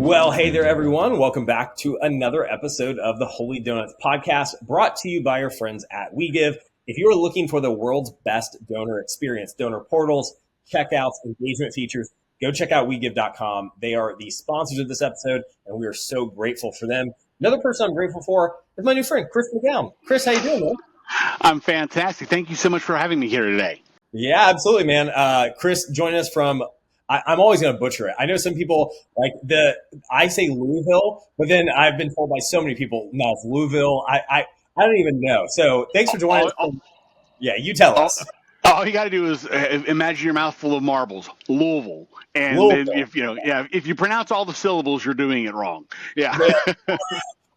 Well, hey there, everyone. Welcome back to another episode of the Holy Donuts podcast, brought to you by our friends at WeGive. If you are looking for the world's best donor experience, donor portals, checkouts, engagement features, go check out WeGive.com. They are the sponsors of this episode, and we are so grateful for them. Another person I'm grateful for is my new friend, Chris McGown. Chris, how you doing, man? I'm fantastic. Thank you so much for having me here today. Yeah, absolutely, man. Chris joined us from, I'm always going to butcher it. I know some people I say Louisville, but then I've been told by so many people, no, it's Louisville. I don't even know. So thanks for joining us. Yeah, you tell us. All you got to do is imagine your mouth full of marbles, Louisville. And Louisville. Then if you pronounce all the syllables, you're doing it wrong. Yeah.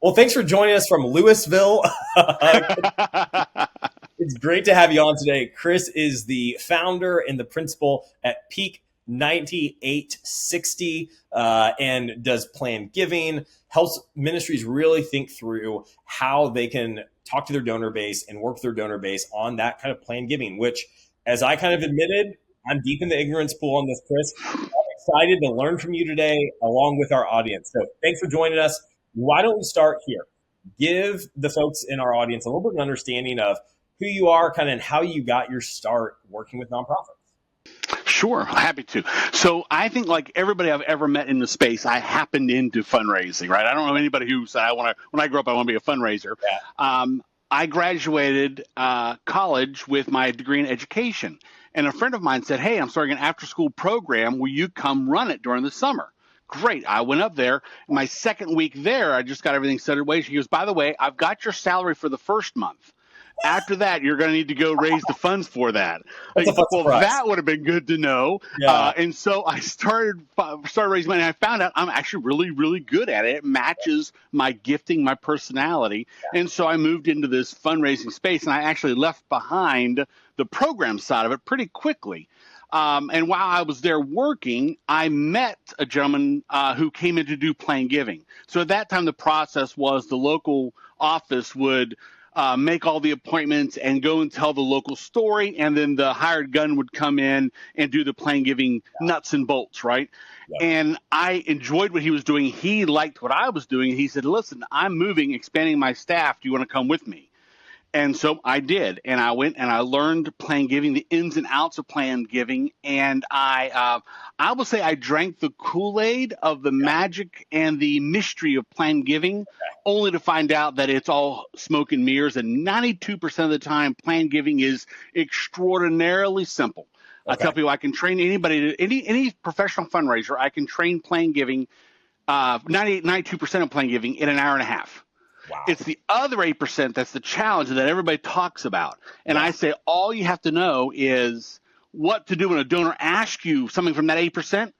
Well, thanks for joining us from Louisville. It's great to have you on today. Chris is the founder and the principal at Peak 9860 and does planned giving, helps ministries really think through how they can talk to their donor base and work with their donor base on that kind of planned giving, which, as I kind of admitted, I'm deep in the ignorance pool on this, Chris. I'm excited to learn from you today along with our audience. So thanks for joining us. Why don't we start here? Give the folks in our audience a little bit of an understanding of who you are, kind of, and how you got your start working with nonprofits. Sure, happy to. So I think, like everybody I've ever met in the space, I happened into fundraising, right? I don't know anybody who said, when I grow up, I want to be a fundraiser. Yeah. I graduated college with my degree in education. And a friend of mine said, hey, I'm starting an after-school program. Will you come run it during the summer? Great. I went up there. My second week there, I just got everything set away. She goes, by the way, I've got your salary for the first month. After that, you're going to need to go raise the funds for that. Well, that would have been good to know. Yeah. And so I started raising money. And I found out I'm actually really, really good at it. It matches my gifting, my personality. Yeah. And so I moved into this fundraising space, and I actually left behind the program side of it pretty quickly. And while I was there working, I met a gentleman who came in to do planned giving. So at that time, the process was the local office would make all the appointments and go and tell the local story, and then the hired gun would come in and do the planned giving nuts and bolts, right? Yeah. And I enjoyed what he was doing. He liked what I was doing. He said, listen, I'm moving, expanding my staff. Do you want to come with me? And so I did, and I went and I learned planned giving, the ins and outs of planned giving, and I will say I drank the Kool-Aid of the magic and the mystery of planned giving, only to find out that it's all smoke and mirrors, and 92% of the time, planned giving is extraordinarily simple. I tell people I can train anybody, any professional fundraiser, I can train planned giving, 92% of planned giving in an hour and a half. Wow. It's the other 8% that's the challenge that everybody talks about. And I say all you have to know is what to do when a donor asks you something from that 8%.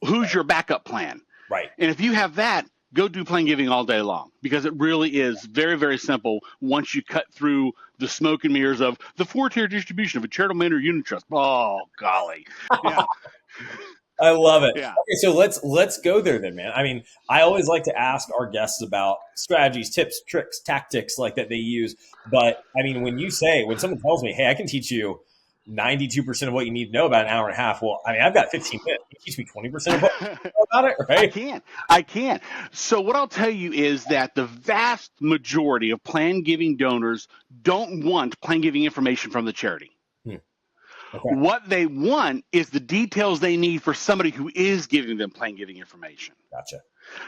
Who's your backup plan? Right. And if you have that, go do planned giving all day long, because it really is very, very simple once you cut through the smoke and mirrors of the 4-tier distribution of a charitable mandate unit trust. Oh, golly. Yeah. I love it. Yeah. Okay, so let's go there then, man. I mean, I always like to ask our guests about strategies, tips, tricks, tactics like that they use. But I mean, when someone tells me, hey, I can teach you 92% of what you need to know about an hour and a half. Well, I mean, I've got 15 minutes. You teach me 20% of what you know about it, right? I can. So what I'll tell you is that the vast majority of planned giving donors don't want planned giving information from the charity. Okay. What they want is the details they need for somebody who is giving them planned giving information. Gotcha.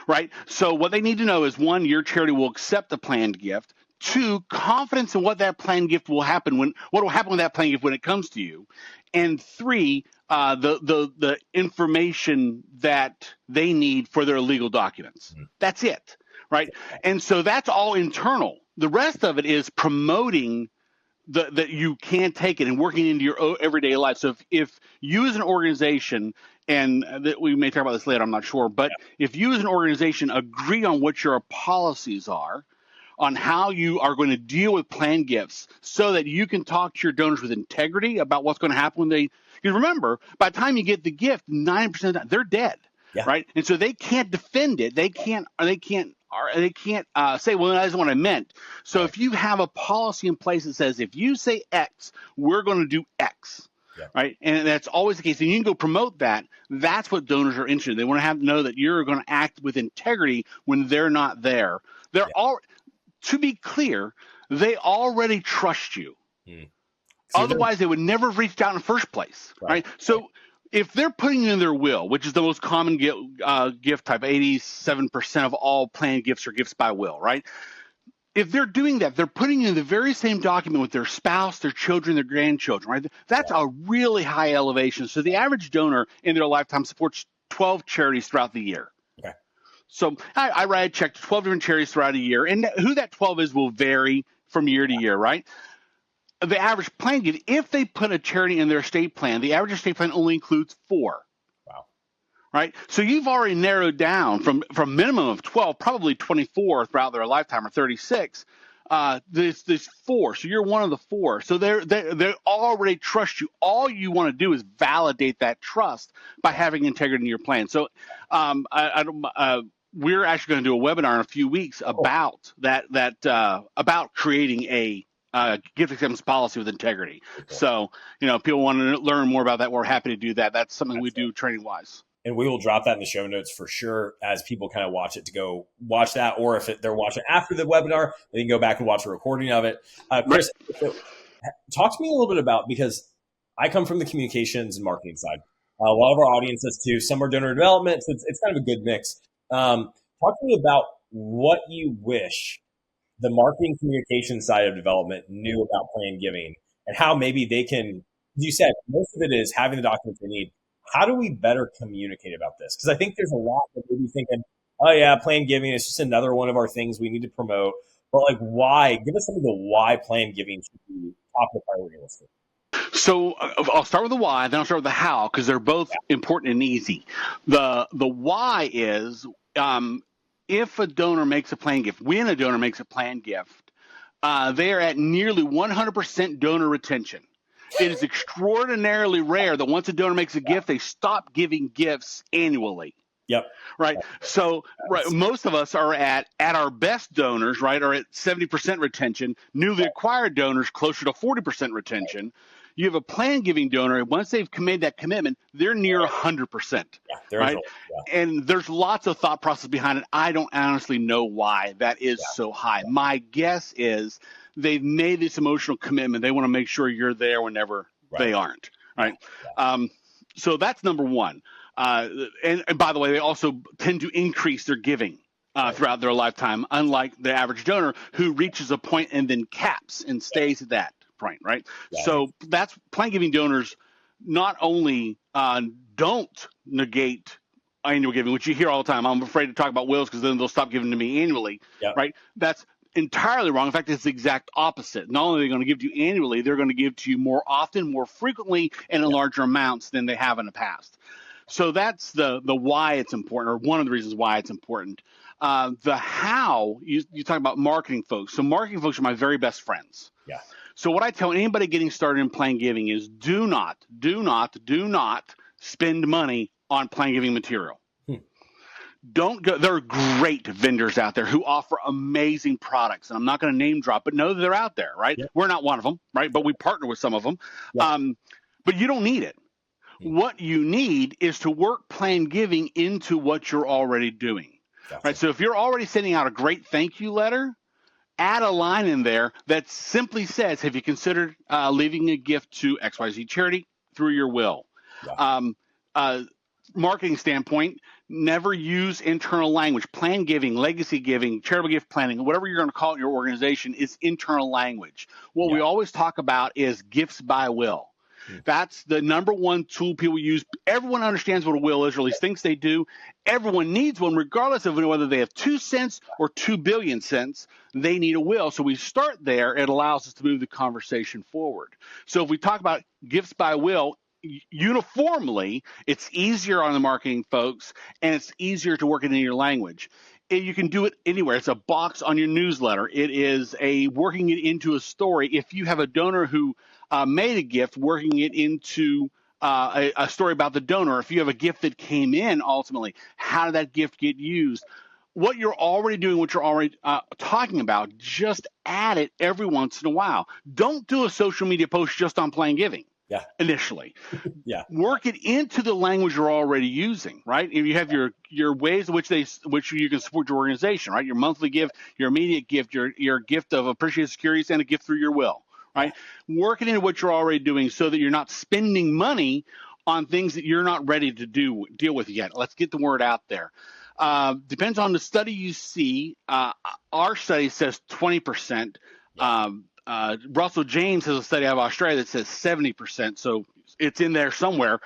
Right? So what they need to know is, 1, your charity will accept the planned gift. 2, confidence in what that planned gift will happen what will happen with that planned gift when it comes to you. And 3, the information that they need for their legal documents. Mm-hmm. That's it. Right? And so that's all internal. The rest of it is promoting that you can take it and working into your everyday life. So if you as an organization, and that we may talk about this later, I'm not sure, but if you as an organization agree on what your policies are, on how you are going to deal with planned gifts, so that you can talk to your donors with integrity about what's going to happen when they, because remember, by the time you get the gift, 9% of the time, they're dead, right? And so they can't defend it. They can't say, well, that isn't what I meant. So if you have a policy in place that says, if you say X, we're going to do X. Yeah. right? And that's always the case. And you can go promote that. That's what donors are interested in. They want to have to know that you're going to act with integrity when they're not there. They're Yeah. all, to be clear, they already trust you. Otherwise, they would never have reached out in the first place, right? So if they're putting you in their will, which is the most common gift type, 87% of all planned gifts are gifts by will, right? If they're doing that, they're putting you in the very same document with their spouse, their children, their grandchildren, right? That's a really high elevation. So the average donor in their lifetime supports 12 charities throughout the year. Okay. So I write a check to 12 different charities throughout a year, and who that 12 is will vary from year to year, right? The average plan gift, if they put a charity in their estate plan, the average estate plan only includes 4. Wow. Right? So you've already narrowed down from minimum of 12, probably 24 throughout their lifetime, or 36. There's 4. So you're one of the 4. So they already trust you. All you want to do is validate that trust by having integrity in your plan. So we're actually going to do a webinar in a few weeks about about creating a gift acceptance policy with integrity. So, people want to learn more about that. We're happy to do that. That's something we do training wise. And we will drop that in the show notes for sure as people kind of watch it, to go watch that. Or if they're watching after the webinar, they can go back and watch a recording of it. Chris, talk to me a little bit about, because I come from the communications and marketing side. A lot of our audience does too. Some are donor development, so it's kind of a good mix. Talk to me about what you wish the marketing communication side of development knew about plan giving, and how maybe they can, you said most of it is having the documents they need. How do we better communicate about this? Because I think there's a lot that may be thinking, oh yeah, plan giving is just another one of our things we need to promote. But like, why? Give us some of the why plan giving should be top of the priority list. So I'll start with the why, then I'll start with the how, because they're both important and easy. The why is, if a donor makes a plan gift, when a donor makes a plan gift, they are at nearly 100% donor retention. It is extraordinarily rare that once a donor makes a gift, they stop giving gifts annually. Yep. Right. So most of us are at our best donors, right, are at 70% retention. Newly acquired donors closer to 40% retention. You have a plan giving donor, once they've made that commitment, they're near 100%. Right? And there's lots of thought process behind it. I don't honestly know why that is so high. My guess is they've made this emotional commitment. They want to make sure you're there whenever they aren't. Right. So that's number one. And by the way, they also tend to increase their giving throughout their lifetime, unlike the average donor who reaches a point and then caps and stays at that point, right? So that's plan giving donors not only don't negate annual giving, which you hear all the time. I'm afraid to talk about wills because then they'll stop giving to me annually, right? That's entirely wrong. In fact, it's the exact opposite. Not only are they going to give to you annually, they're going to give to you more often, more frequently, and in larger amounts than they have in the past. So that's the why it's important, or one of the reasons why it's important. The how, you talk about marketing folks. So marketing folks are my very best friends. Yeah. So what I tell anybody getting started in plan giving is do not spend money on plan giving material. Don't go. There are great vendors out there who offer amazing products, and I'm not going to name drop, but know that they're out there, right? We're not one of them, right? But we partner with some of them. But you don't need it. What you need is to work plan giving into what you're already doing, right? So if you're already sending out a great thank you letter, add a line in there that simply says, have you considered leaving a gift to XYZ charity through your will? Marketing standpoint, never use internal language. Plan giving, legacy giving, charitable gift planning, whatever you're going to call it in your organization is internal language. What we always talk about is gifts by will. That's the number one tool people use. Everyone understands what a will is, or at least thinks they do. Everyone needs one, regardless of whether they have 2 cents or 2 billion cents. They need a will. So we start there. It allows us to move the conversation forward. So if we talk about gifts by will, uniformly, it's easier on the marketing folks, and it's easier to work it into your language. You can do it anywhere. It's a box on your newsletter. It is working it into a story. If you have a donor who made a gift, working it into a story about the donor. If you have a gift that came in, ultimately, how did that gift get used? What you're already doing, what you're already talking about, just add it every once in a while. Don't do a social media post just on plan giving. Yeah. Initially. Yeah. Work it into the language you're already using, right? If you have your ways in which you can support your organization, right? Your monthly gift, your immediate gift, your gift of appreciated securities, and a gift through your will, right? Work it into what you're already doing so that you're not spending money on things that you're not ready to deal with yet. Let's get the word out there. Depends on the study you see. Our study says 20%. Russell James has a study out of Australia that says 70%. So it's in there somewhere.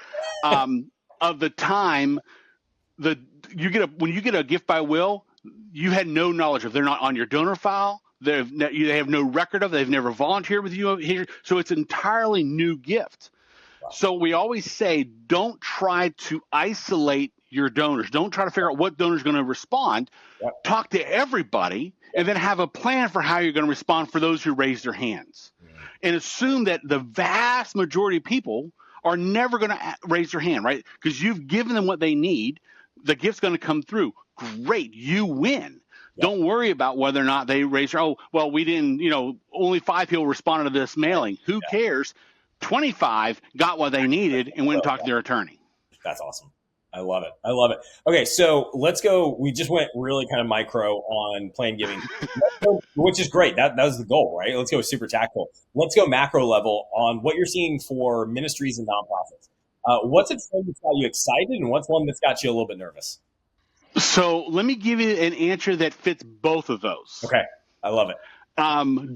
Of the time when you get a gift by will, you had no knowledge of. They're not on your donor file. They have no record of. They've never volunteered with you here. So it's an entirely new gift. Wow. So we always say, don't try to isolate your donors. Don't try to figure out what donor is going to respond. Yep. Talk to everybody, and then have a plan for how you're going to respond for those who raise their hands. And assume that the vast majority of people are never going to raise their hand, right? Because you've given them what they need. The gift's going to come through. Great. You win. Yeah. Don't worry about whether or not they raise their, oh, well, we didn't, only 5 people responded to this mailing. Who cares? 25 got what they needed and went and talked to their attorney. That's awesome. I love it. Okay, so let's go. We just went really kind of micro on plan giving, which is great. That was the goal, right? Let's go super tactical. Let's go macro level on what you're seeing for ministries and nonprofits. What's a trend that's got you excited, and what's one that's got you a little bit nervous? So let me give you an answer that fits both of those. Okay, I love it.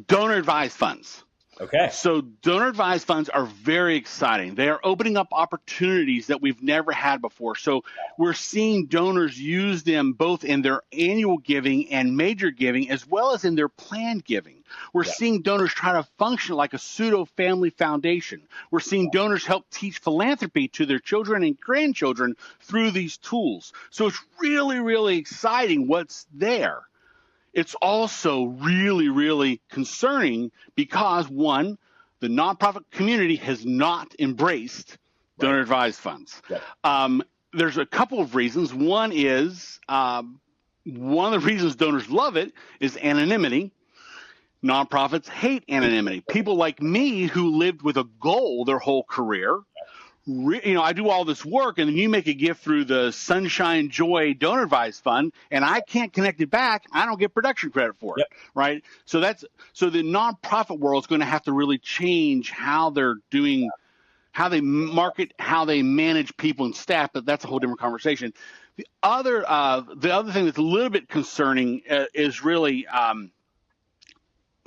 Donor advised funds. Okay. So donor advised funds are very exciting. They are opening up opportunities that we've never had before. So we're seeing donors use them both in their annual giving and major giving, as well as in their planned giving. We're seeing donors try to function like a pseudo family foundation. We're seeing donors help teach philanthropy to their children and grandchildren through these tools. So it's really, really exciting what's there. It's also really, really concerning because, one, the nonprofit community has not embraced donor advised funds. Yep. There's a couple of reasons. One is one of the reasons donors love it is anonymity. Nonprofits hate anonymity. People like me who lived with a goal their whole career. I do all this work, and then you make a gift through the Sunshine Joy Donor Advised Fund, and I can't connect it back. I don't get production credit for it, right? So the nonprofit world is going to have to really change how they're doing, how they market, how they manage people and staff. But that's a whole different conversation. The other thing that's a little bit concerning is really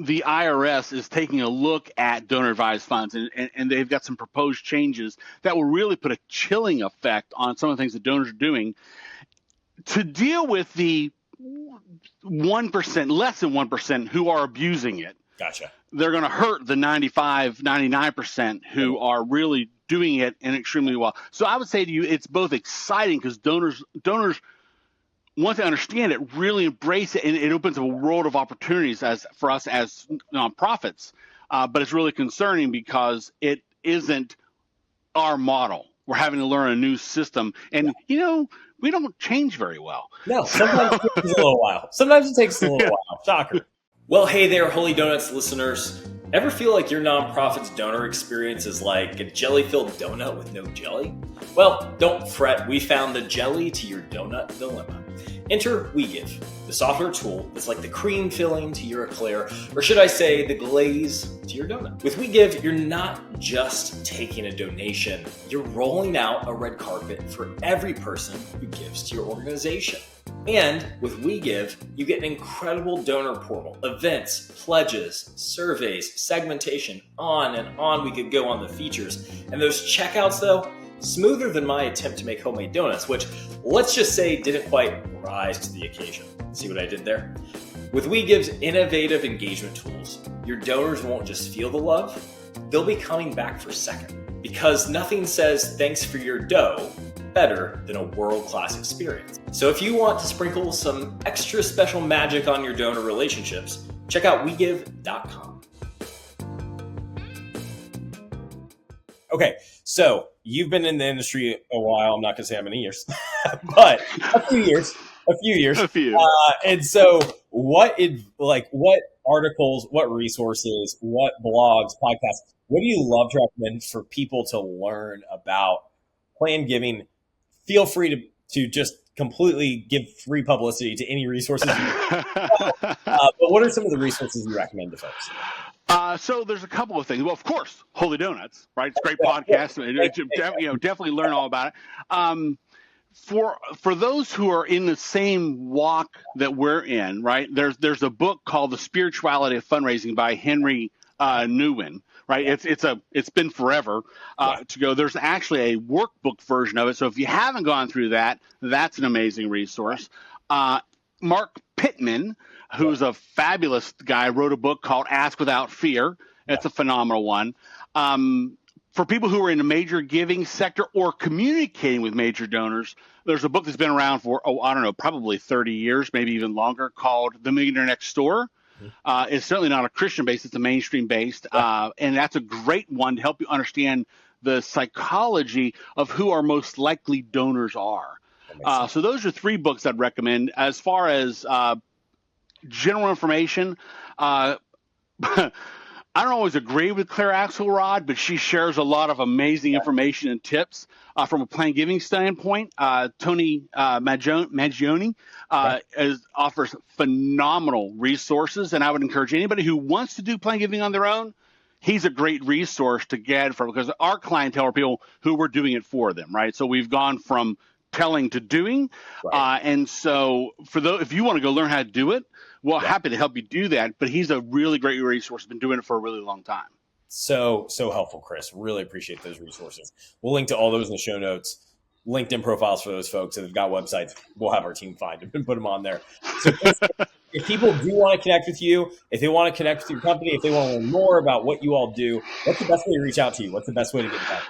the IRS is taking a look at donor advised funds, and they've got some proposed changes that will really put a chilling effect on some of the things that donors are doing to deal with the 1%, less than 1% who are abusing it. Gotcha. They're going to hurt the 95, 99% who are really doing it and extremely well. So I would say to you, it's both exciting because donors once they understand it, really embrace it, and it opens up a world of opportunities for us as nonprofits. But it's really concerning because it isn't our model. We're having to learn a new system, and we don't change very well. No, sometimes it takes a little while. Shocker. Well, hey there, Holy Donuts listeners. Ever feel like your nonprofit's donor experience is like a jelly-filled donut with no jelly? Well, don't fret. We found the jelly to your donut dilemma. Enter WeGive, the software tool that's like the cream filling to your eclair, or should I say the glaze to your donut. With WeGive, you're not just taking a donation, you're rolling out a red carpet for every person who gives to your organization. And with WeGive, you get an incredible donor portal, events, pledges, surveys, segmentation, on and on we could go on the features. And those checkouts, though, smoother than my attempt to make homemade donuts, which let's just say didn't quite rise to the occasion. See what I did there? With WeGive's innovative engagement tools, your donors won't just feel the love, they'll be coming back for a second. Because nothing says thanks for your dough better than a world-class experience. So if you want to sprinkle some extra special magic on your donor relationships, check out wegive.com. Okay, so you've been in the industry a while. I'm not going to say how many years, but a few years. A few. And so what articles, what resources, what blogs, podcasts, what do you love to recommend for people to learn about planned giving? Feel free to just completely give free publicity to any resources you but what are some of the resources you recommend to folks? So there's a couple of things. Well, of course, Holy Donuts, right? It's a great podcast. Definitely learn all about it. For those who are in the same walk that we're in, right? There's a book called The Spirituality of Fundraising by Henry Nguyen, right? It's been forever to go. There's actually a workbook version of it. So if you haven't gone through that, that's an amazing resource. Mark Pittman, who's a fabulous guy, wrote a book called Ask Without Fear. It's a phenomenal one. For people who are in the major giving sector or communicating with major donors, there's a book that's been around for, probably 30 years, maybe even longer, called The Millionaire Next Door. It's certainly not a Christian based, it's a mainstream based. And that's a great one to help you understand the psychology of who our most likely donors are. So those are 3 books I'd recommend. As far as general information, I don't always agree with Claire Axelrod, but she shares a lot of amazing information and tips from a planned giving standpoint. Tony Maggioni offers phenomenal resources, and I would encourage anybody who wants to do planned giving on their own. He's a great resource to get from, because our clientele are people who were doing it for them, right? So we've gone from telling to doing, and so if you want to go learn how to do it, well, happy to help you do that. But he's a really great resource. Been doing it for a really long time. So helpful, Chris. Really appreciate those resources. We'll link to all those in the show notes. LinkedIn profiles for those folks. If they've got websites, we'll have our team find them and put them on there. So if people do want to connect with you, if they want to connect with your company, if they want to learn more about what you all do, what's the best way to reach out to you? What's the best way to get in touch?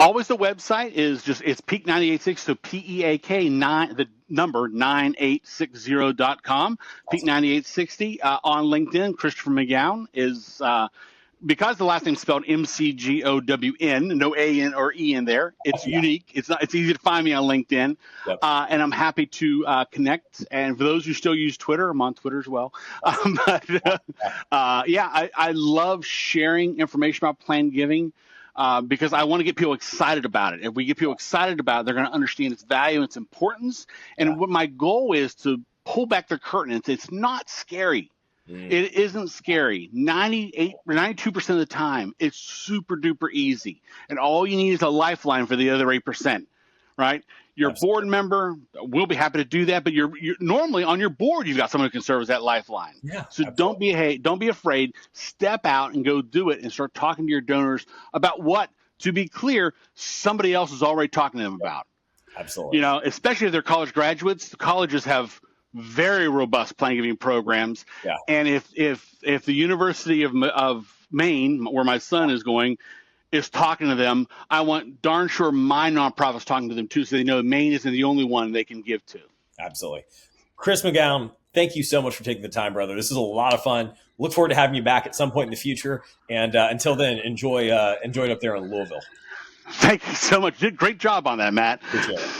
Always the website it's Peak 986, so PEAK 9, the number 9860.com. Peak 9860 on LinkedIn. Christopher McGown is because the last name's spelled MCGOWN, no A in or E in there. It's unique. It's easy to find me on LinkedIn, and I'm happy to connect. And for those who still use Twitter, I'm on Twitter as well. I love sharing information about planned giving. Because I want to get people excited about it. If we get people excited about it, they're going to understand its value and its importance. And what my goal is to pull back the curtain. It's not scary. It isn't scary. 98 or 92% of the time, it's super duper easy. And all you need is a lifeline for the other 8%, right? Your board member will be happy to do that, but you're normally on your board, you've got someone who can serve as that lifeline. So don't be afraid. Step out and go do it and start talking to your donors about what, to be clear, somebody else is already talking to them about. Absolutely. Especially if they're college graduates, the colleges have very robust planned giving programs. And if the University of Maine, where my son is going, is talking to them, I want darn sure my nonprofit's talking to them too, so they know Maine isn't the only one they can give to. Absolutely. Chris McGown, thank you so much for taking the time, brother. This is a lot of fun. Look forward to having you back at some point in the future. And until then, enjoy it up there in Louisville. Thank you so much. You did a great job on that, Matt. Appreciate it.